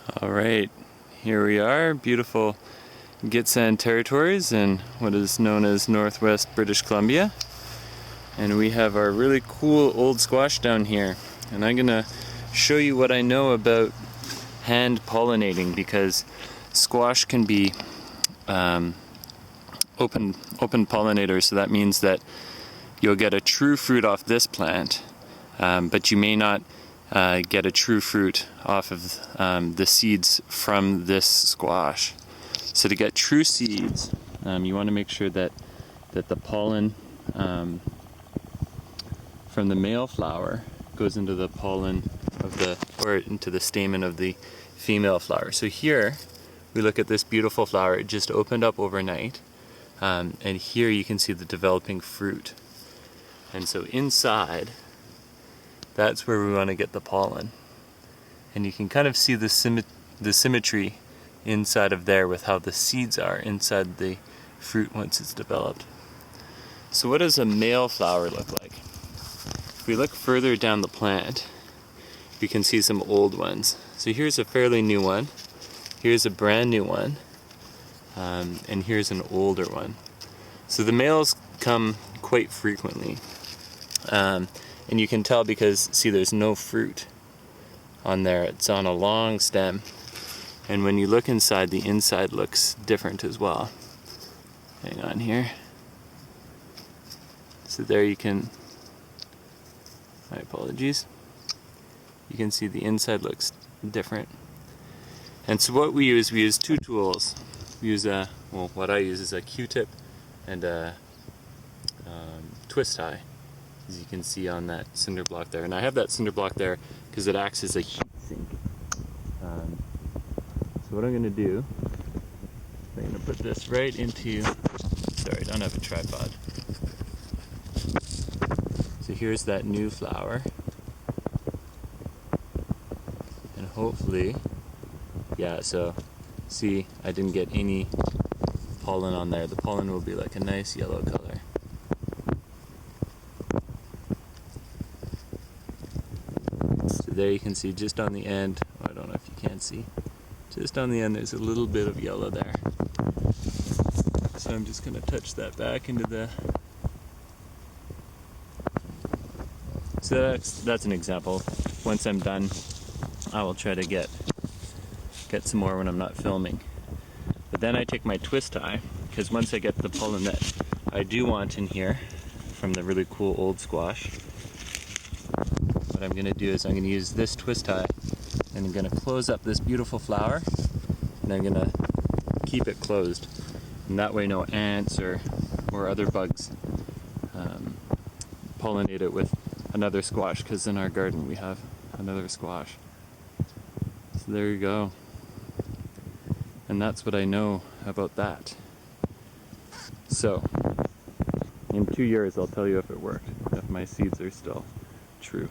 Alright, here we are, beautiful Gitxsan territories in what is known as Northwest British Columbia. And we have our really cool old squash down here. And I'm gonna show you what I know about hand pollinating, because squash can be open pollinators, so that means that you'll get a true fruit off this plant, but you may not get a true fruit off of the seeds from this squash. So to get true seeds, you want to make sure that the pollen from the male flower goes into the pollen of into the stamen of the female flower. So here we look at this beautiful flower. It just opened up overnight, and here you can see the developing fruit. And so inside, that's where we want to get the pollen. And you can kind of see the symmetry inside of there with how the seeds are inside the fruit once it's developed. So what does a male flower look like? If we look further down the plant, we can see some old ones. So here's a fairly new one, here's a brand new one, and here's an older one. So the males come quite frequently. And you can tell because, see, there's no fruit on there. It's on a long stem. And when you look inside, the inside looks different as well. Hang on here. So there you can, my apologies. You can see the inside looks different. And so what we use two tools. We use what I use is a Q-tip and a twist tie, as you can see on that cinder block there. And I have that cinder block there because it acts as a heat sink. So what I'm going to do, I'm going to put this right into, sorry, I don't have a tripod. So here's that new flower. And hopefully, yeah, so see, I didn't get any pollen on there. The pollen will be like a nice yellow color. So there you can see just on the end, I don't know if you can see, just on the end there's a little bit of yellow there. So I'm just going to touch that back into the... So that's an example. Once I'm done, I will try to get some more when I'm not filming. But then I take my twist tie, because once I get the pollen that I do want in here from the really cool old squash, what I'm going to do is I'm going to use this twist tie and I'm going to close up this beautiful flower, and I'm going to keep it closed. And that way no ants or other bugs pollinate it with another squash, because in our garden we have another squash. So there you go. And that's what I know about that. So, in 2 years I'll tell you if it worked, if my seeds are still true.